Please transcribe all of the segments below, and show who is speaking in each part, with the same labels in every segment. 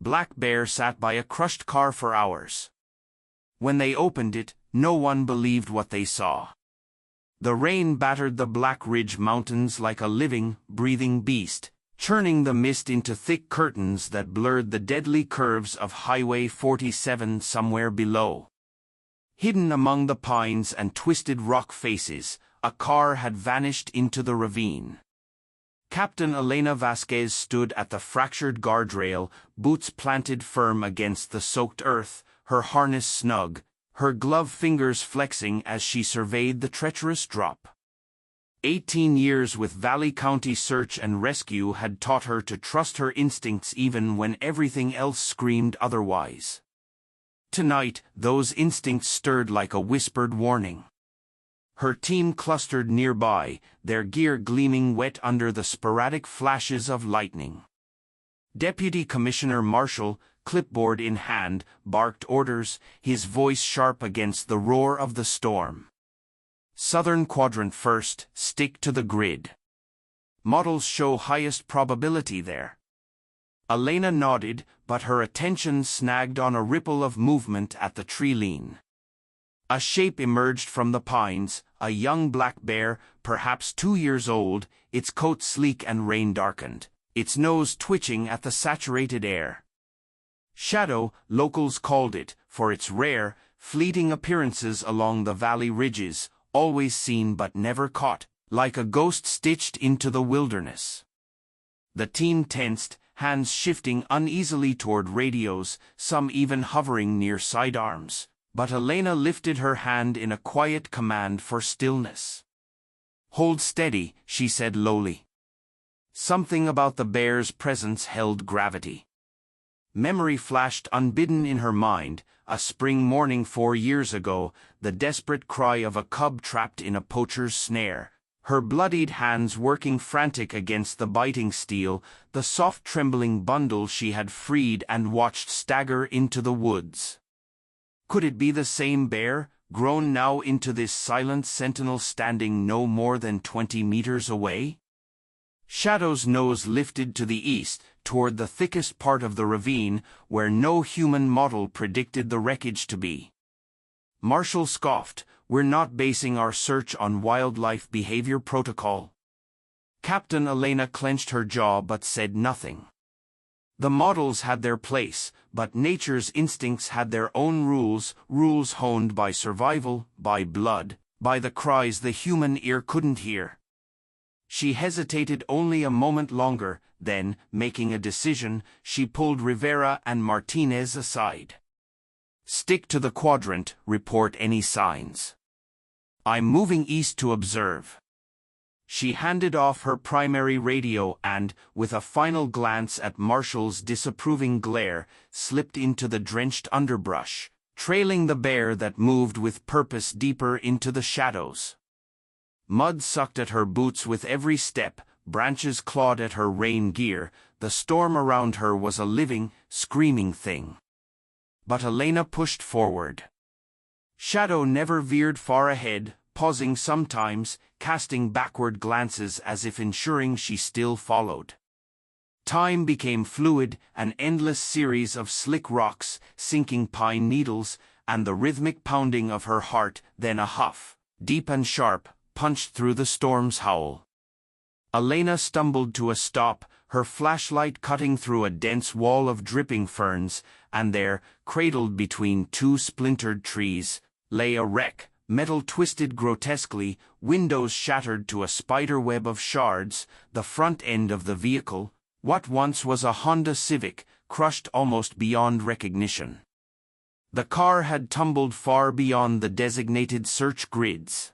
Speaker 1: Black Bear sat by a crushed car for hours. When they opened it, no one believed what they saw. The rain battered the Black Ridge Mountains like a living, breathing beast, churning the mist into thick curtains that blurred the deadly curves of Highway 47 somewhere below. Hidden among the pines and twisted rock faces, a car had vanished into the ravine. Captain Elena Vasquez stood at the fractured guardrail, boots planted firm against the soaked earth, her harness snug, her gloved fingers flexing as she surveyed the treacherous drop. 18 years with Valley County Search and Rescue had taught her to trust her instincts even when everything else screamed otherwise. Tonight, those instincts stirred like a whispered warning. Her team clustered nearby, their gear gleaming wet under the sporadic flashes of lightning. Deputy Commissioner Marshall, clipboard in hand, barked orders, his voice sharp against the roar of the storm. Southern Quadrant first, stick to the grid. Models show highest probability there. Elena nodded, but her attention snagged on a ripple of movement at the tree line. A shape emerged from the pines, a young black bear, perhaps 2 years old, its coat sleek and rain-darkened, its nose twitching at the saturated air. Shadow, locals called it, for its rare, fleeting appearances along the valley ridges, always seen but never caught, like a ghost stitched into the wilderness. The team tensed, hands shifting uneasily toward radios, some even hovering near sidearms, but Elena lifted her hand in a quiet command for stillness. "Hold steady," she said lowly. Something about the bear's presence held gravity. Memory flashed unbidden in her mind, a spring morning 4 years ago, the desperate cry of a cub trapped in a poacher's snare, her bloodied hands working frantic against the biting steel, the soft trembling bundle she had freed and watched stagger into the woods. Could it be the same bear, grown now into this silent sentinel standing no more than 20 meters away? Shadow's nose lifted to the east, toward the thickest part of the ravine, where no human model predicted the wreckage to be. Marshall scoffed, "We're not basing our search on wildlife behavior protocol." Captain Elena clenched her jaw but said nothing. The models had their place, but nature's instincts had their own rules, rules honed by survival, by blood, by the cries the human ear couldn't hear. She hesitated only a moment longer, then, making a decision, she pulled Rivera and Martinez aside. "Stick to the quadrant, report any signs. I'm moving east to observe." She handed off her primary radio and, with a final glance at Marshall's disapproving glare, slipped into the drenched underbrush, trailing the bear that moved with purpose deeper into the shadows. Mud sucked at her boots with every step, branches clawed at her rain gear, the storm around her was a living, screaming thing. But Elena pushed forward. Shadow never veered far ahead, pausing sometimes, casting backward glances as if ensuring she still followed. Time became fluid, an endless series of slick rocks, sinking pine needles, and the rhythmic pounding of her heart, then a huff, deep and sharp, punched through the storm's howl. Elena stumbled to a stop, her flashlight cutting through a dense wall of dripping ferns, and there, cradled between 2 splintered trees, lay a wreck, metal twisted grotesquely, windows shattered to a spiderweb of shards, the front end of the vehicle, what once was a Honda Civic, crushed almost beyond recognition. The car had tumbled far beyond the designated search grids.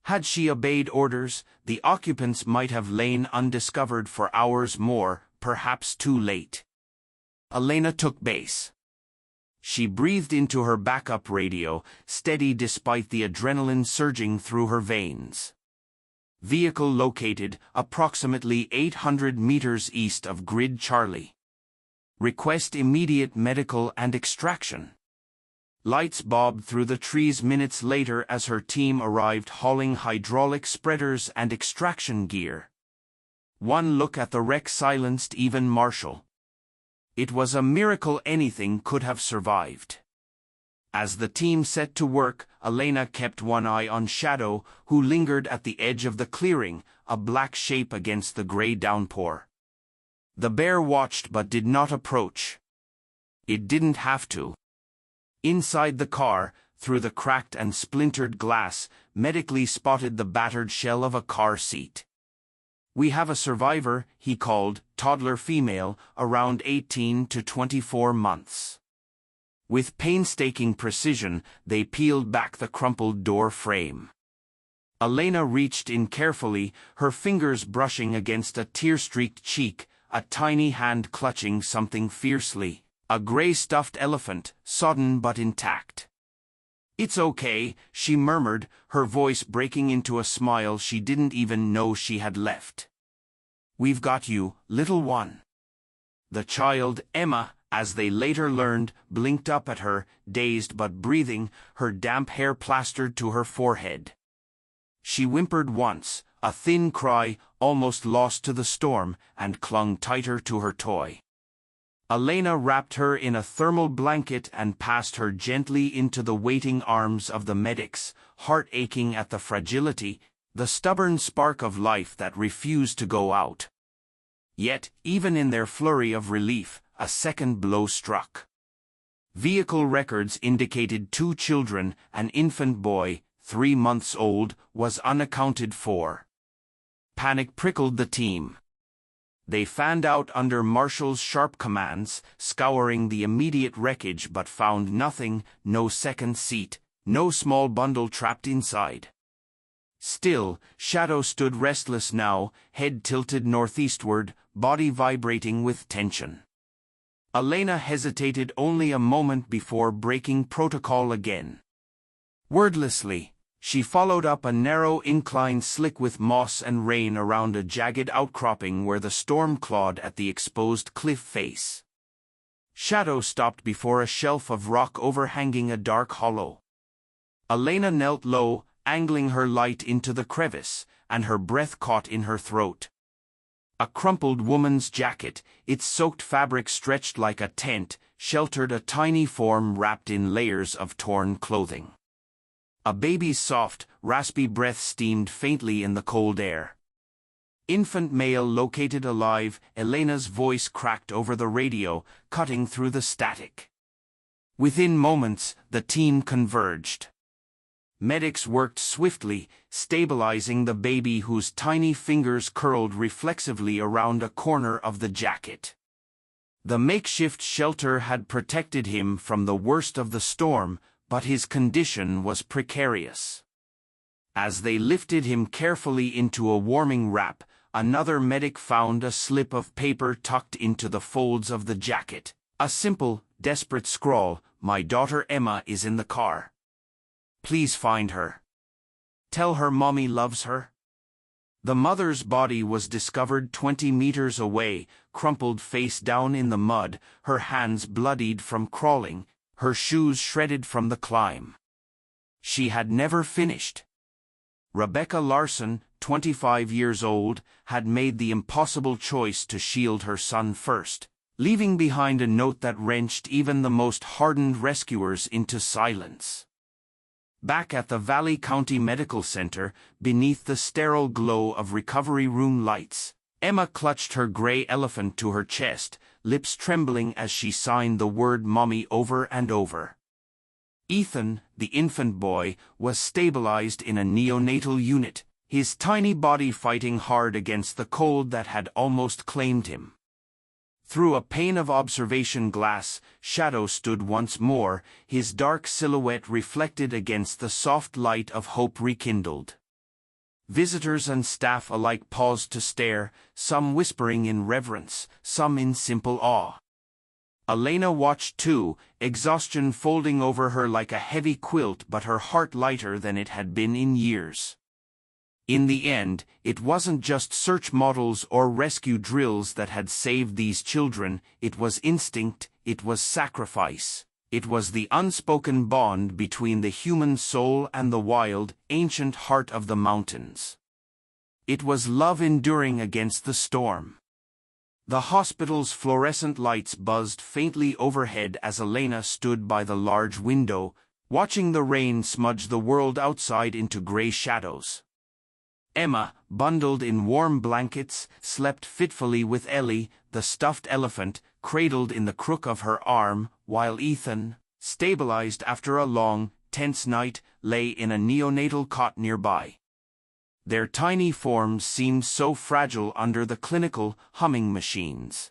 Speaker 1: Had she obeyed orders, the occupants might have lain undiscovered for hours more, perhaps too late. Elena took base. She breathed into her backup radio, steady despite the adrenaline surging through her veins. Vehicle located, approximately 800 meters east of Grid Charlie. Request immediate medical and extraction. Lights bobbed through the trees minutes later as her team arrived hauling hydraulic spreaders and extraction gear. One look at the wreck silenced even Marshall. It was a miracle anything could have survived. As the team set to work, Elena kept one eye on Shadow, who lingered at the edge of the clearing, a black shape against the gray downpour. The bear watched but did not approach. It didn't have to. Inside the car, through the cracked and splintered glass, Medically spotted the battered shell of a car seat. "We have a survivor," he called, toddler female, around 18 to 24 months. With painstaking precision, they peeled back the crumpled door frame. Elena reached in carefully, her fingers brushing against a tear-streaked cheek, a tiny hand clutching something fiercely, a gray stuffed elephant, sodden but intact. "It's okay," she murmured, her voice breaking into a smile she didn't even know she had left. "We've got you, little one." The child, Emma, as they later learned, blinked up at her, dazed but breathing, her damp hair plastered to her forehead. She whimpered once, a thin cry, almost lost to the storm, and clung tighter to her toy. Elena wrapped her in a thermal blanket and passed her gently into the waiting arms of the medics, heart aching at the fragility, the stubborn spark of life that refused to go out. Yet, even in their flurry of relief, a second blow struck. Vehicle records indicated 2 children, an infant boy, 3 months old, was unaccounted for. Panic prickled the team. They fanned out under Marshall's sharp commands, scouring the immediate wreckage but found nothing, no second seat, no small bundle trapped inside. Still, Shadow stood restless now, head tilted northeastward, body vibrating with tension. Elena hesitated only a moment before breaking protocol again. Wordlessly, she followed up a narrow incline slick with moss and rain around a jagged outcropping where the storm clawed at the exposed cliff face. Shadow stopped before a shelf of rock overhanging a dark hollow. Elena knelt low, angling her light into the crevice, and her breath caught in her throat. A crumpled woman's jacket, its soaked fabric stretched like a tent, sheltered a tiny form wrapped in layers of torn clothing. A baby's soft, raspy breath steamed faintly in the cold air. "Infant male located alive," Elena's voice cracked over the radio, cutting through the static. Within moments, the team converged. Medics worked swiftly, stabilizing the baby whose tiny fingers curled reflexively around a corner of the jacket. The makeshift shelter had protected him from the worst of the storm, but his condition was precarious. As they lifted him carefully into a warming wrap, another medic found a slip of paper tucked into the folds of the jacket. A simple, desperate scrawl, "My daughter Emma is in the car. Please find her. Tell her mommy loves her." The mother's body was discovered 20 meters away, crumpled face down in the mud, her hands bloodied from crawling, her shoes shredded from the climb. She had never finished. Rebecca Larson, 25 years old, had made the impossible choice to shield her son first, leaving behind a note that wrenched even the most hardened rescuers into silence. Back at the Valley County Medical Center, beneath the sterile glow of recovery room lights, Emma clutched her gray elephant to her chest, lips trembling as she signed the word mommy over and over. Ethan, the infant boy, was stabilized in a neonatal unit, his tiny body fighting hard against the cold that had almost claimed him. Through a pane of observation glass, Shadow stood once more, his dark silhouette reflected against the soft light of hope rekindled. Visitors and staff alike paused to stare, some whispering in reverence, some in simple awe. Elena watched too, exhaustion folding over her like a heavy quilt but her heart lighter than it had been in years. In the end, it wasn't just search models or rescue drills that had saved these children, it was instinct, it was sacrifice. It was the unspoken bond between the human soul and the wild, ancient heart of the mountains. It was love enduring against the storm. The hospital's fluorescent lights buzzed faintly overhead as Elena stood by the large window, watching the rain smudge the world outside into gray shadows. Emma, bundled in warm blankets, slept fitfully with Ellie, the stuffed elephant, cradled in the crook of her arm, while Ethan, stabilized after a long, tense night, lay in a neonatal cot nearby. Their tiny forms seemed so fragile under the clinical, humming machines.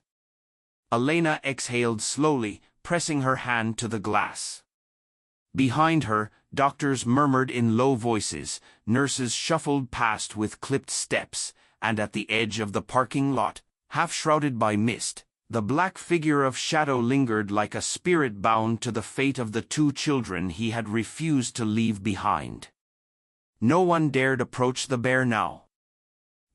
Speaker 1: Elena exhaled slowly, pressing her hand to the glass. Behind her, doctors murmured in low voices, nurses shuffled past with clipped steps, and at the edge of the parking lot, half shrouded by mist, the black figure of Shadow lingered like a spirit bound to the fate of the two children he had refused to leave behind. No one dared approach the bear now.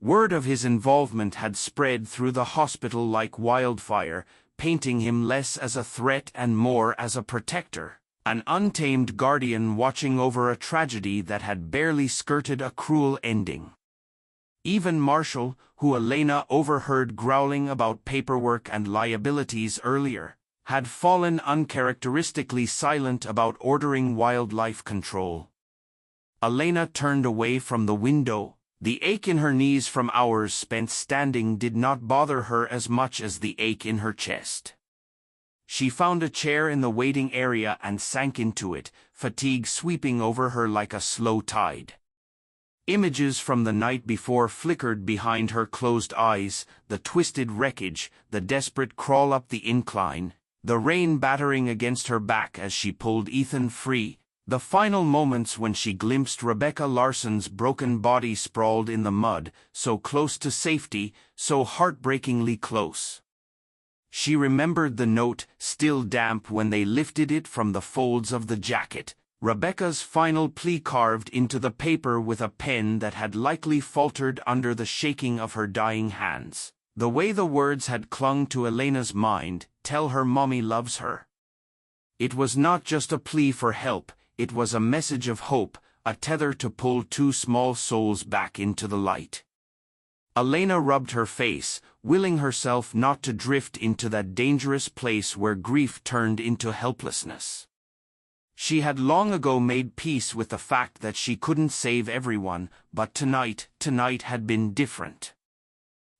Speaker 1: Word of his involvement had spread through the hospital like wildfire, painting him less as a threat and more as a protector, an untamed guardian watching over a tragedy that had barely skirted a cruel ending. Even Marshall, who Elena overheard growling about paperwork and liabilities earlier, had fallen uncharacteristically silent about ordering wildlife control. Elena turned away from the window. The ache in her knees from hours spent standing did not bother her as much as the ache in her chest. She found a chair in the waiting area and sank into it, fatigue sweeping over her like a slow tide. Images from the night before flickered behind her closed eyes, the twisted wreckage, the desperate crawl up the incline, the rain battering against her back as she pulled Ethan free, the final moments when she glimpsed Rebecca Larson's broken body sprawled in the mud, so close to safety, so heartbreakingly close. She remembered the note, still damp when they lifted it from the folds of the jacket, Rebecca's final plea carved into the paper with a pen that had likely faltered under the shaking of her dying hands. The way the words had clung to Elena's mind, "Tell her mommy loves her." It was not just a plea for help, it was a message of hope, a tether to pull two small souls back into the light. Elena rubbed her face, willing herself not to drift into that dangerous place where grief turned into helplessness. She had long ago made peace with the fact that she couldn't save everyone, but tonight had been different.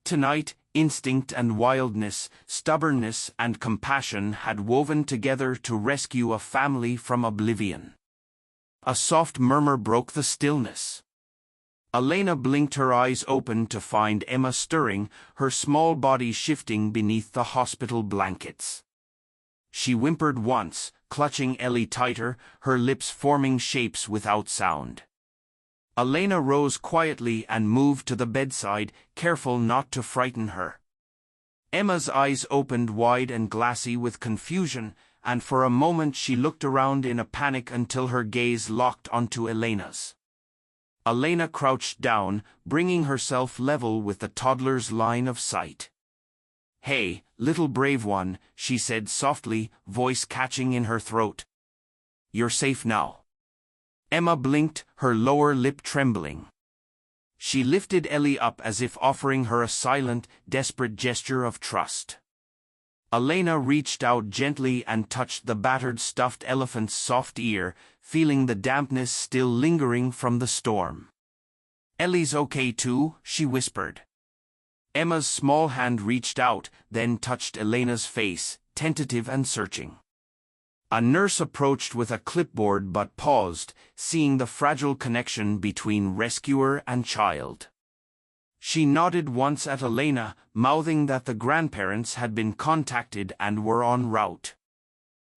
Speaker 1: Tonight, instinct and wildness, stubbornness and compassion had woven together to rescue a family from oblivion. A soft murmur broke the stillness. Elena blinked her eyes open to find Emma stirring, her small body shifting beneath the hospital blankets. She whimpered once, clutching Ellie tighter, her lips forming shapes without sound. Elena rose quietly and moved to the bedside, careful not to frighten her. Emma's eyes opened wide and glassy with confusion, and for a moment she looked around in a panic until her gaze locked onto Elena's. Elena crouched down, bringing herself level with the toddler's line of sight. "Hey, little brave one," she said softly, voice catching in her throat. "You're safe now." Emma blinked, her lower lip trembling. She lifted Ellie up as if offering her a silent, desperate gesture of trust. Elena reached out gently and touched the battered stuffed elephant's soft ear, feeling the dampness still lingering from the storm. "Ellie's okay too," she whispered. Emma's small hand reached out, then touched Elena's face, tentative and searching. A nurse approached with a clipboard but paused, seeing the fragile connection between rescuer and child. She nodded once at Elena, mouthing that the grandparents had been contacted and were en route.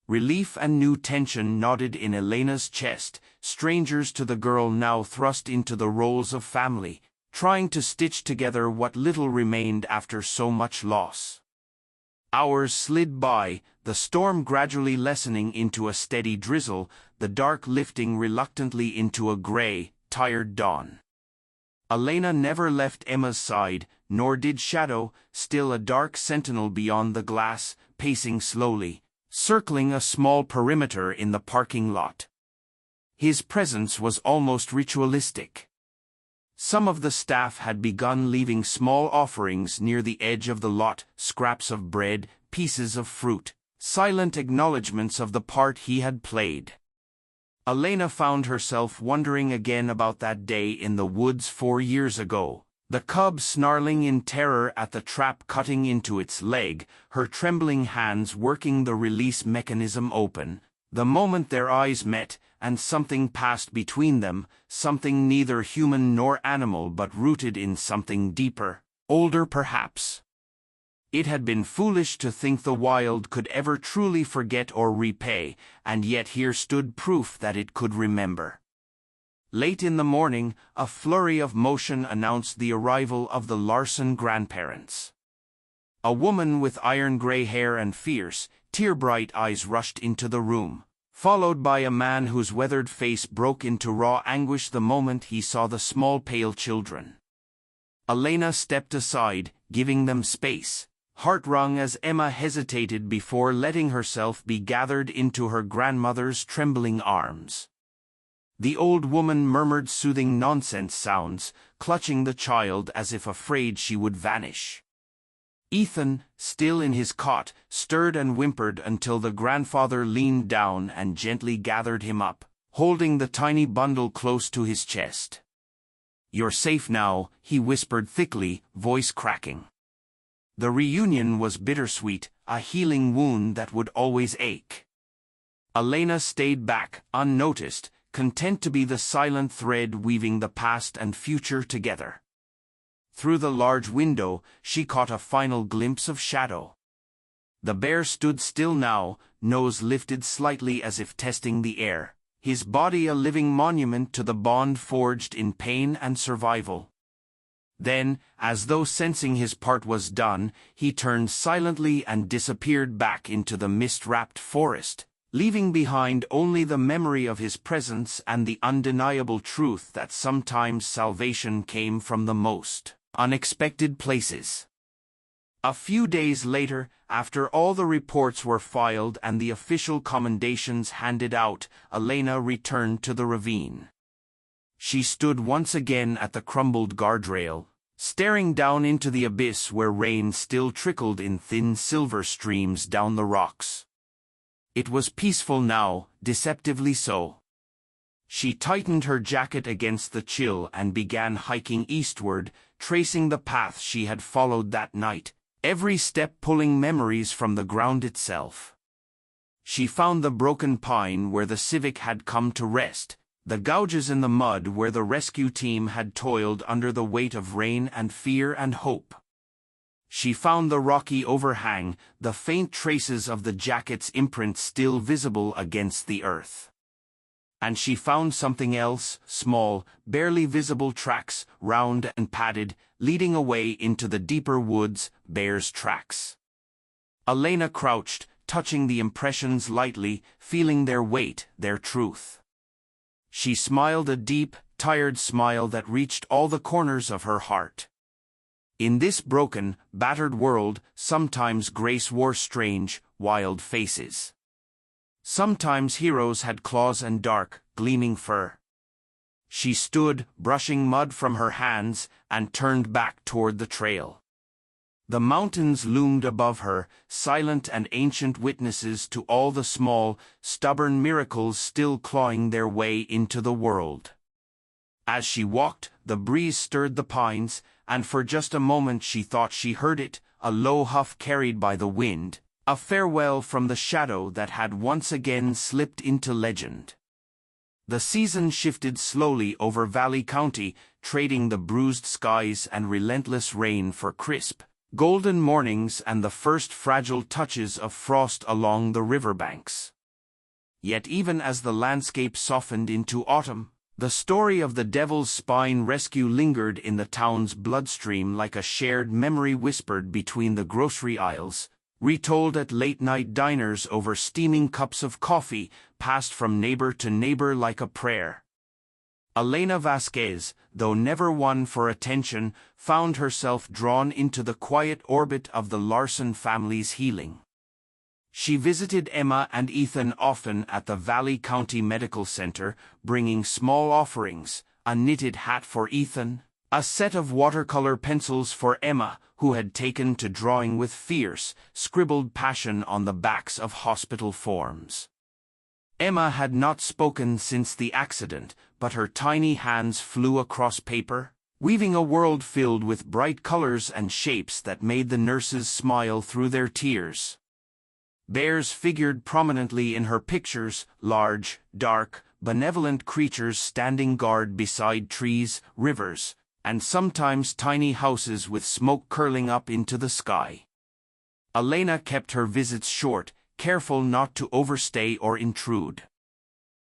Speaker 1: Relief and new tension nodded in Elena's chest, strangers to the girl now thrust into the roles of family, trying to stitch together what little remained after so much loss. Hours slid by, the storm gradually lessening into a steady drizzle, the dark lifting reluctantly into a gray, tired dawn. Elena never left Emma's side, nor did Shadow, still a dark sentinel beyond the glass, pacing slowly, circling a small perimeter in the parking lot. His presence was almost ritualistic. Some of the staff had begun leaving small offerings near the edge of the lot, scraps of bread, pieces of fruit, silent acknowledgments of the part he had played. Elena found herself wondering again about that day in the woods 4 years ago. The cub snarling in terror at the trap cutting into its leg, her trembling hands working the release mechanism open. The moment their eyes met, and something passed between them, something neither human nor animal but rooted in something deeper, older perhaps. It had been foolish to think the wild could ever truly forget or repay, and yet here stood proof that it could remember. Late in the morning, a flurry of motion announced the arrival of the Larson grandparents. A woman with iron-gray hair and fierce, tear-bright eyes rushed into the room, followed by a man whose weathered face broke into raw anguish the moment he saw the small pale children. Elena stepped aside, giving them space, heart-wrung as Emma hesitated before letting herself be gathered into her grandmother's trembling arms. The old woman murmured soothing nonsense sounds, clutching the child as if afraid she would vanish. Ethan, still in his cot, stirred and whimpered until the grandfather leaned down and gently gathered him up, holding the tiny bundle close to his chest. "You're safe now," he whispered thickly, voice cracking. The reunion was bittersweet, a healing wound that would always ache. Elena stayed back, unnoticed, content to be the silent thread weaving the past and future together. Through the large window, she caught a final glimpse of Shadow. The bear stood still now, nose lifted slightly as if testing the air, his body a living monument to the bond forged in pain and survival. Then, as though sensing his part was done, he turned silently and disappeared back into the mist-wrapped forest, leaving behind only the memory of his presence and the undeniable truth that sometimes salvation came from the most unexpected places. A few days later, after all the reports were filed and the official commendations handed out, Elena returned to the ravine. She stood once again at the crumbled guardrail, staring down into the abyss where rain still trickled in thin silver streams down the rocks. It was peaceful now, deceptively so. She tightened her jacket against the chill and began hiking eastward, tracing the path she had followed that night, every step pulling memories from the ground itself. She found the broken pine where the Civic had come to rest, the gouges in the mud where the rescue team had toiled under the weight of rain and fear and hope. She found the rocky overhang, the faint traces of the jacket's imprint still visible against the earth. And she found something else, small, barely visible tracks, round and padded, leading away into the deeper woods, bear's tracks. Elena crouched, touching the impressions lightly, feeling their weight, their truth. She smiled a deep, tired smile that reached all the corners of her heart. In this broken, battered world, sometimes grace wore strange, wild faces. Sometimes heroes had claws and dark, gleaming fur. She stood, brushing mud from her hands, and turned back toward the trail. The mountains loomed above her, silent and ancient witnesses to all the small, stubborn miracles still clawing their way into the world. As she walked, the breeze stirred the pines, and for just a moment she thought she heard it, a low huff carried by the wind, a farewell from the shadow that had once again slipped into legend. The season shifted slowly over Valley County, trading the bruised skies and relentless rain for crisp, golden mornings and the first fragile touches of frost along the riverbanks. Yet even as the landscape softened into autumn, the story of the Devil's Spine rescue lingered in the town's bloodstream like a shared memory whispered between the grocery aisles, retold at late-night diners over steaming cups of coffee, passed from neighbor to neighbor like a prayer. Elena Vasquez, though never one for attention, found herself drawn into the quiet orbit of the Larson family's healing. She visited Emma and Ethan often at the Valley County Medical Center, bringing small offerings, a knitted hat for Ethan, A set of watercolor pencils for Emma, who had taken to drawing with fierce, scribbled passion on the backs of hospital forms. Emma had not spoken since the accident, but her tiny hands flew across paper, weaving a world filled with bright colors and shapes that made the nurses smile through their tears. Bears figured prominently in her pictures, large, dark, benevolent creatures standing guard beside trees, rivers, and sometimes tiny houses with smoke curling up into the sky. Elena kept her visits short, careful not to overstay or intrude.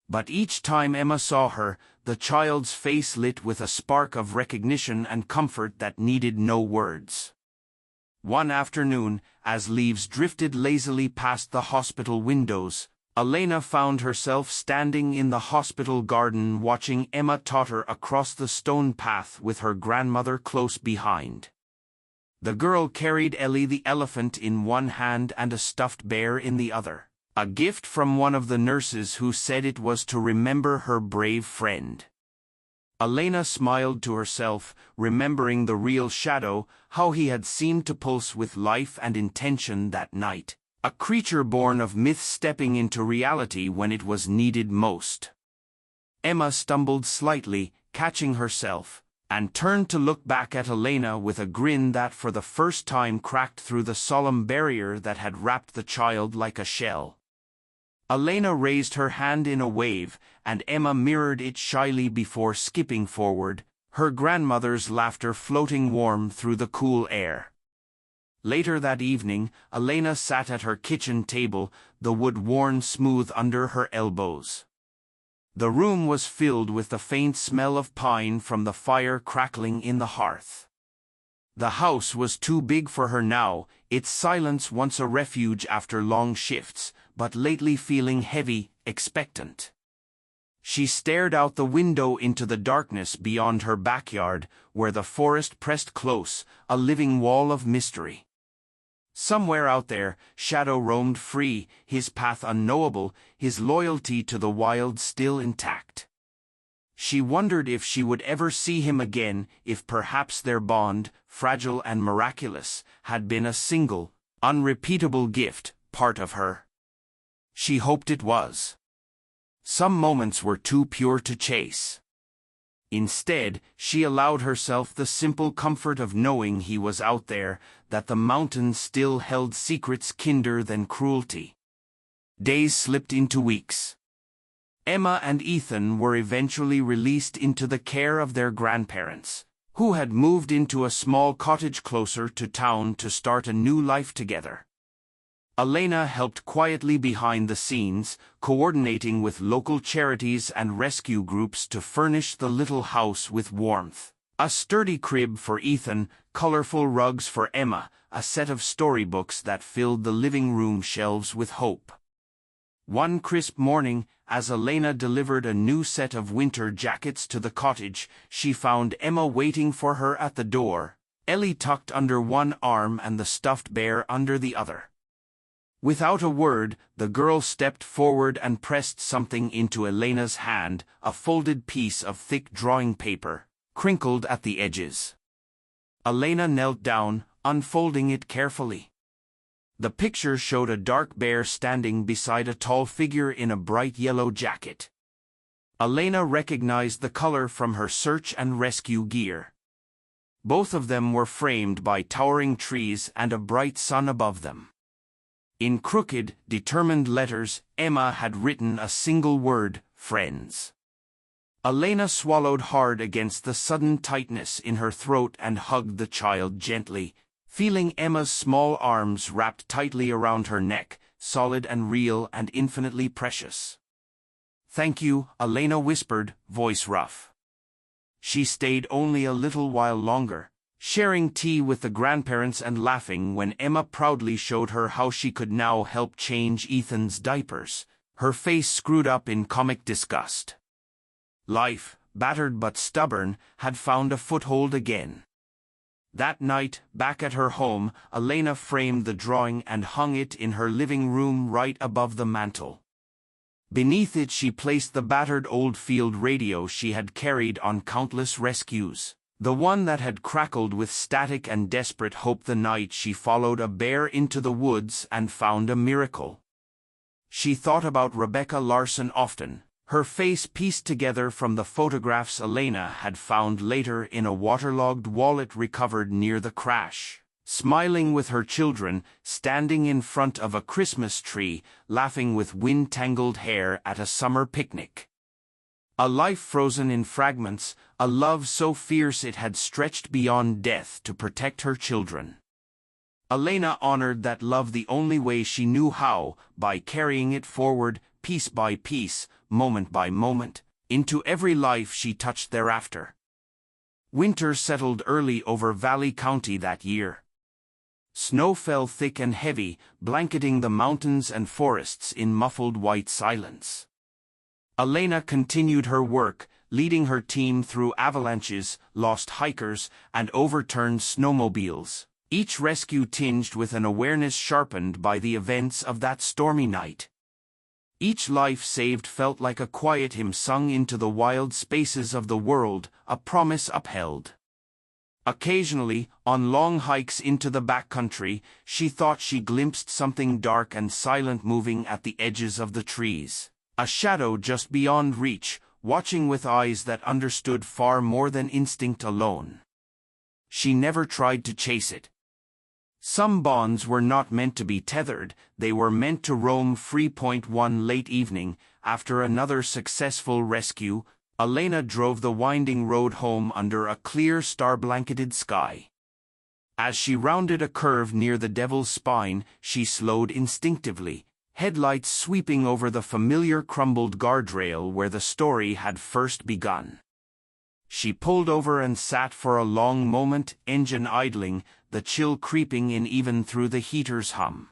Speaker 1: But each time Emma saw her, the child's face lit with a spark of recognition and comfort that needed no words. One afternoon, as leaves drifted lazily past the hospital windows, Elena found herself standing in the hospital garden watching Emma totter across the stone path with her grandmother close behind. The girl carried Ellie the elephant in one hand and a stuffed bear in the other, a gift from one of the nurses who said it was to remember her brave friend. Elena smiled to herself, remembering the real Shadow, how he had seemed to pulse with life and intention that night, a creature born of myth stepping into reality when it was needed most. Emma stumbled slightly, catching herself, and turned to look back at Elena with a grin that for the first time cracked through the solemn barrier that had wrapped the child like a shell. Elena raised her hand in a wave, and Emma mirrored it shyly before skipping forward, her grandmother's laughter floating warm through the cool air. Later that evening, Elena sat at her kitchen table, the wood worn smooth under her elbows. The room was filled with the faint smell of pine from the fire crackling in the hearth. The house was too big for her now, its silence once a refuge after long shifts, but lately feeling heavy, expectant. She stared out the window into the darkness beyond her backyard, where the forest pressed close, a living wall of mystery. Somewhere out there, Shadow roamed free, his path unknowable, his loyalty to the wild still intact. She wondered if she would ever see him again, if perhaps their bond, fragile and miraculous, had been a single, unrepeatable gift, part of her. She hoped it was. Some moments were too pure to chase. Instead, she allowed herself the simple comfort of knowing he was out there, that the mountains still held secrets kinder than cruelty. Days slipped into weeks. Emma and Ethan were eventually released into the care of their grandparents, who had moved into a small cottage closer to town to start a new life together. Elena helped quietly behind the scenes, coordinating with local charities and rescue groups to furnish the little house with warmth. A sturdy crib for Ethan, colorful rugs for Emma, a set of storybooks that filled the living room shelves with hope. One crisp morning, as Elena delivered a new set of winter jackets to the cottage, she found Emma waiting for her at the door, Ellie tucked under one arm and the stuffed bear under the other. Without a word, the girl stepped forward and pressed something into Elena's hand, a folded piece of thick drawing paper, crinkled at the edges. Elena knelt down, unfolding it carefully. The picture showed a dark bear standing beside a tall figure in a bright yellow jacket. Elena recognized the color from her search and rescue gear. Both of them were framed by towering trees and a bright sun above them. In crooked, determined letters, Emma had written a single word, friends. Elena swallowed hard against the sudden tightness in her throat and hugged the child gently, feeling Emma's small arms wrapped tightly around her neck, solid and real and infinitely precious. "Thank you," Elena whispered, voice rough. She stayed only a little while longer, sharing tea with the grandparents and laughing when Emma proudly showed her how she could now help change Ethan's diapers, her face screwed up in comic disgust. Life, battered but stubborn, had found a foothold again. That night, back at her home, Elena framed the drawing and hung it in her living room right above the mantel. Beneath it she placed the battered old field radio she had carried on countless rescues. The one that had crackled with static and desperate hope the night she followed a bear into the woods and found a miracle. She thought about Rebecca Larson often, her face pieced together from the photographs Elena had found later in a waterlogged wallet recovered near the crash, smiling with her children, standing in front of a Christmas tree, laughing with wind-tangled hair at a summer picnic. A life frozen in fragments, a love so fierce it had stretched beyond death to protect her children. Elena honored that love the only way she knew how, by carrying it forward, piece by piece, moment by moment, into every life she touched thereafter. Winter settled early over Valley County that year. Snow fell thick and heavy, blanketing the mountains and forests in muffled white silence. Elena continued her work, leading her team through avalanches, lost hikers, and overturned snowmobiles, each rescue tinged with an awareness sharpened by the events of that stormy night. Each life saved felt like a quiet hymn sung into the wild spaces of the world, a promise upheld. Occasionally, on long hikes into the backcountry, she thought she glimpsed something dark and silent moving at the edges of the trees. A shadow just beyond reach, watching with eyes that understood far more than instinct alone. She never tried to chase it. Some bonds were not meant to be tethered, they were meant to roam free. One late evening, after another successful rescue, Elena drove the winding road home under a clear star-blanketed sky. As she rounded a curve near the Devil's Spine, she slowed instinctively, headlights sweeping over the familiar crumbled guardrail where the story had first begun. She pulled over and sat for a long moment, engine idling, the chill creeping in even through the heater's hum.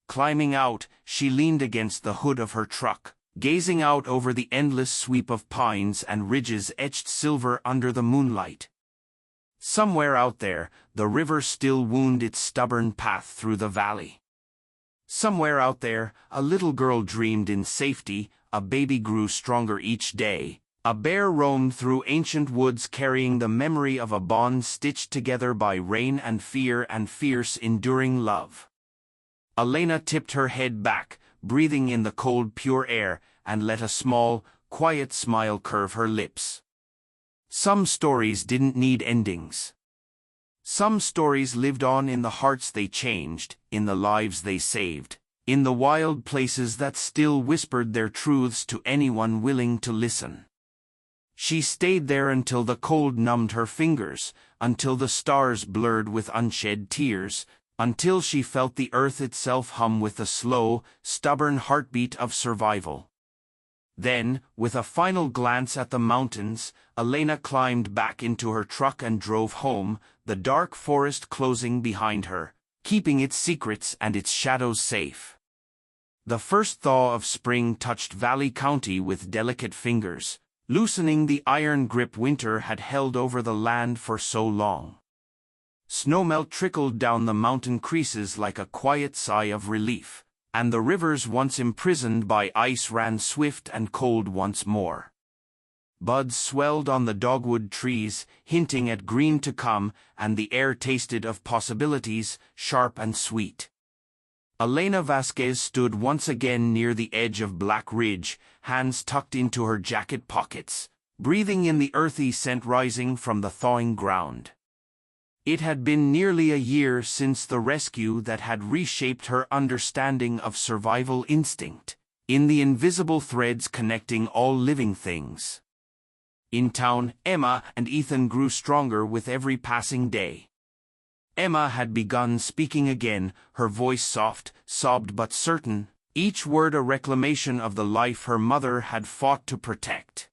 Speaker 1: Climbing out, she leaned against the hood of her truck, gazing out over the endless sweep of pines and ridges etched silver under the moonlight. Somewhere out there, the river still wound its stubborn path through the valley. Somewhere out there, a little girl dreamed in safety, a baby grew stronger each day, a bear roamed through ancient woods carrying the memory of a bond stitched together by rain and fear and fierce enduring love. Elena tipped her head back, breathing in the cold pure air, and let a small, quiet smile curve her lips. Some stories didn't need endings. Some stories lived on in the hearts they changed, in the lives they saved, in the wild places that still whispered their truths to anyone willing to listen. She stayed there until the cold numbed her fingers, until the stars blurred with unshed tears, until she felt the earth itself hum with the slow, stubborn heartbeat of survival. Then, with a final glance at the mountains, Elena climbed back into her truck and drove home, the dark forest closing behind her, keeping its secrets and its shadows safe. The first thaw of spring touched Valley County with delicate fingers, loosening the iron grip winter had held over the land for so long. Snowmelt trickled down the mountain creases like a quiet sigh of relief, and the rivers once imprisoned by ice ran swift and cold once more. Buds swelled on the dogwood trees, hinting at green to come, and the air tasted of possibilities, sharp and sweet. Elena Vasquez stood once again near the edge of Black Ridge, hands tucked into her jacket pockets, breathing in the earthy scent rising from the thawing ground. It had been nearly a year since the rescue that had reshaped her understanding of survival instinct, in the invisible threads connecting all living things. In town, Emma and Ethan grew stronger with every passing day. Emma had begun speaking again, her voice soft, sobbed but certain, each word a reclamation of the life her mother had fought to protect.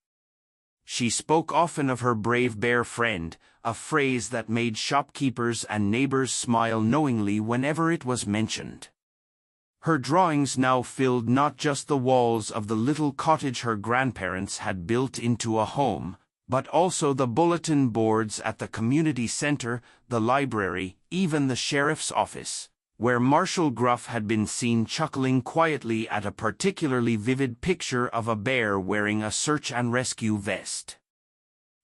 Speaker 1: She spoke often of her brave bear friend, a phrase that made shopkeepers and neighbors smile knowingly whenever it was mentioned. Her drawings now filled not just the walls of the little cottage her grandparents had built into a home, but also the bulletin boards at the community center, the library, even the sheriff's office, where Marshal Gruff had been seen chuckling quietly at a particularly vivid picture of a bear wearing a search and rescue vest.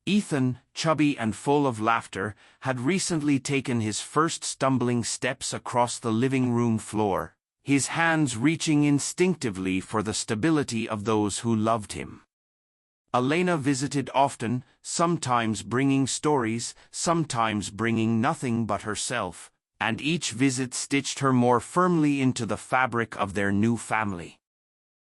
Speaker 1: Ethan, chubby and full of laughter, had recently taken his first stumbling steps across the living room floor, his hands reaching instinctively for the stability of those who loved him. Elena visited often, sometimes bringing stories, sometimes bringing nothing but herself, and each visit stitched her more firmly into the fabric of their new family.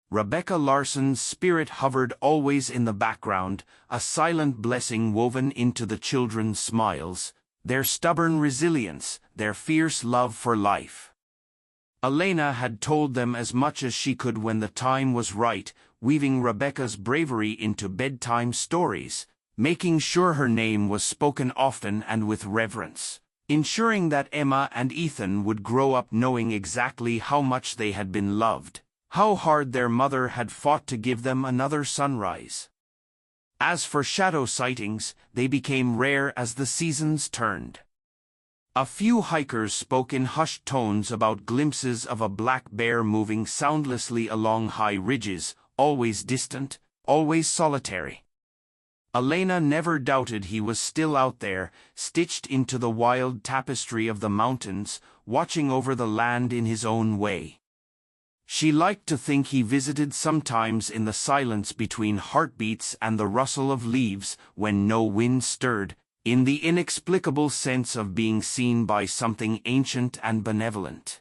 Speaker 1: Rebecca Larson's spirit hovered always in the background, a silent blessing woven into the children's smiles, their stubborn resilience, their fierce love for life. Elena had told them as much as she could when the time was right, weaving Rebecca's bravery into bedtime stories, making sure her name was spoken often and with reverence, ensuring that Emma and Ethan would grow up knowing exactly how much they had been loved, how hard their mother had fought to give them another sunrise. As for shadow sightings, they became rare as the seasons turned. A few hikers spoke in hushed tones about glimpses of a black bear moving soundlessly along high ridges, always distant, always solitary. Elena never doubted he was still out there, stitched into the wild tapestry of the mountains, watching over the land in his own way. She liked to think he visited sometimes in the silence between heartbeats and the rustle of leaves, when no wind stirred, in the inexplicable sense of being seen by something ancient and benevolent.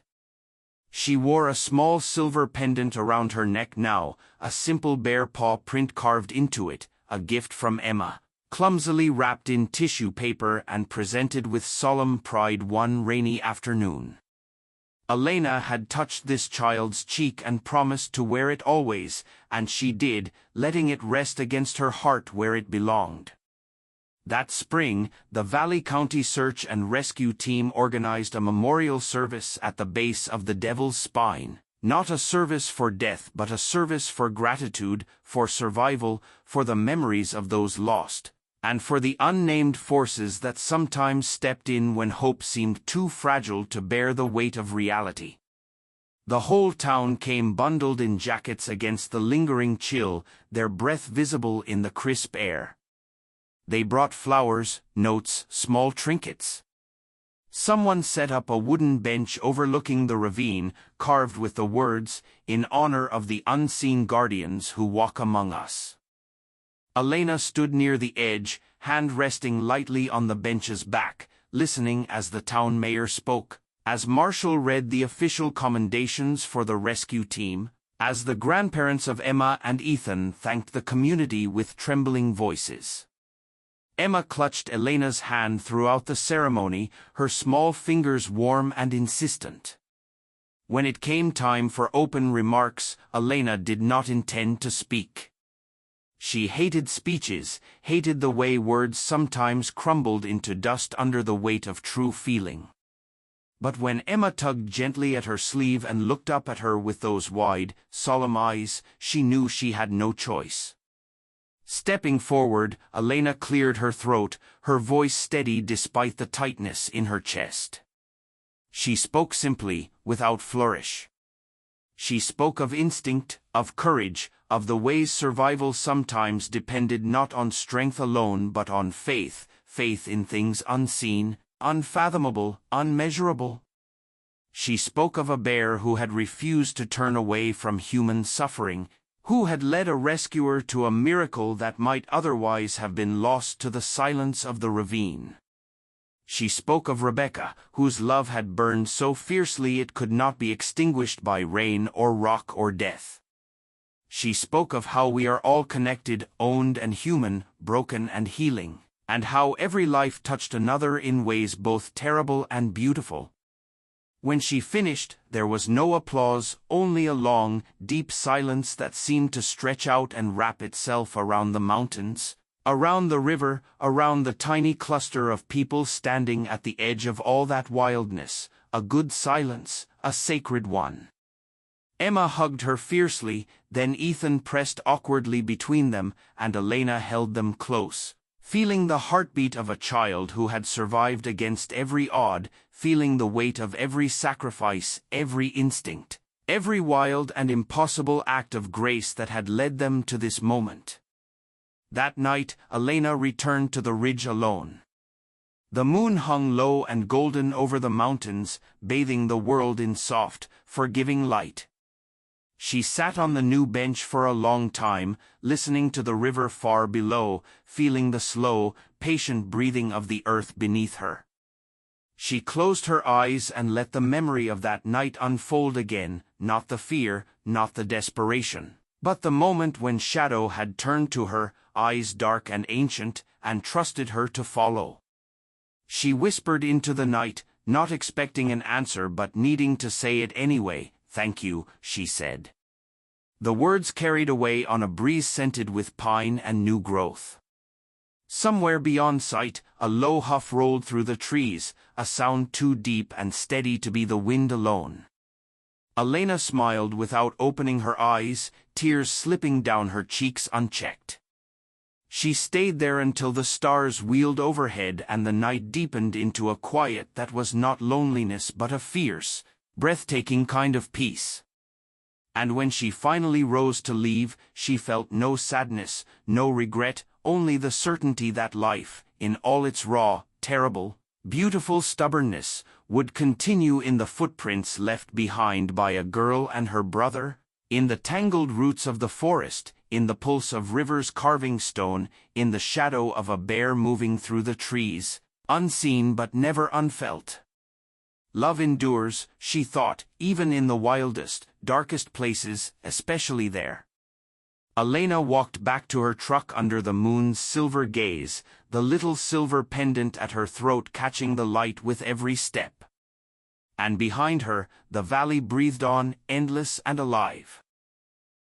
Speaker 1: She wore a small silver pendant around her neck now, a simple bear paw print carved into it, a gift from Emma, clumsily wrapped in tissue paper and presented with solemn pride one rainy afternoon. Elena had touched this child's cheek and promised to wear it always, and she did, letting it rest against her heart where it belonged. That spring, the Valley County Search and Rescue Team organized a memorial service at the base of the Devil's Spine, not a service for death but a service for gratitude, for survival, for the memories of those lost, and for the unnamed forces that sometimes stepped in when hope seemed too fragile to bear the weight of reality. The whole town came bundled in jackets against the lingering chill, their breath visible in the crisp air. They brought flowers, notes, small trinkets. Someone set up a wooden bench overlooking the ravine, carved with the words, "In honor of the unseen guardians who walk among us." Elena stood near the edge, hand resting lightly on the bench's back, listening as the town mayor spoke, as Marshall read the official commendations for the rescue team, as the grandparents of Emma and Ethan thanked the community with trembling voices. Emma clutched Elena's hand throughout the ceremony, her small fingers warm and insistent. When it came time for open remarks, Elena did not intend to speak. She hated speeches, hated the way words sometimes crumbled into dust under the weight of true feeling. But when Emma tugged gently at her sleeve and looked up at her with those wide, solemn eyes, she knew she had no choice. Stepping forward, Elena cleared her throat, her voice steady despite the tightness in her chest. She spoke simply, without flourish. She spoke of instinct, of courage, of the ways survival sometimes depended not on strength alone but on faith, faith in things unseen, unfathomable, unmeasurable. She spoke of a bear who had refused to turn away from human suffering, who had led a rescuer to a miracle that might otherwise have been lost to the silence of the ravine. She spoke of Rebecca, whose love had burned so fiercely it could not be extinguished by rain or rock or death. She spoke of how we are all connected, owned and human, broken and healing, and how every life touched another in ways both terrible and beautiful. When she finished, there was no applause, only a long, deep silence that seemed to stretch out and wrap itself around the mountains, around the river, around the tiny cluster of people standing at the edge of all that wildness, a good silence, a sacred one. Emma hugged her fiercely, then Ethan pressed awkwardly between them, and Elena held them close, feeling the heartbeat of a child who had survived against every odd, feeling the weight of every sacrifice, every instinct, every wild and impossible act of grace that had led them to this moment. That night, Elena returned to the ridge alone. The moon hung low and golden over the mountains, bathing the world in soft, forgiving light. She sat on the new bench for a long time, listening to the river far below, feeling the slow, patient breathing of the earth beneath her. She closed her eyes and let the memory of that night unfold again, not the fear, not the desperation, but the moment when Shadow had turned to her, eyes dark and ancient, and trusted her to follow. She whispered into the night, not expecting an answer but needing to say it anyway. "Thank you," she said. The words carried away on a breeze scented with pine and new growth. Somewhere beyond sight, a low huff rolled through the trees, a sound too deep and steady to be the wind alone. Elena smiled without opening her eyes, tears slipping down her cheeks unchecked. She stayed there until the stars wheeled overhead and the night deepened into a quiet that was not loneliness but a fierce, breathtaking kind of peace. And when she finally rose to leave, she felt no sadness, no regret, only the certainty that life, in all its raw, terrible, beautiful stubbornness, would continue in the footprints left behind by a girl and her brother, in the tangled roots of the forest, in the pulse of rivers carving stone, in the shadow of a bear moving through the trees, unseen but never unfelt. Love endures, she thought, even in the wildest, darkest places, especially there. Elena walked back to her truck under the moon's silver gaze, the little silver pendant at her throat catching the light with every step. And behind her, the valley breathed on, endless and alive.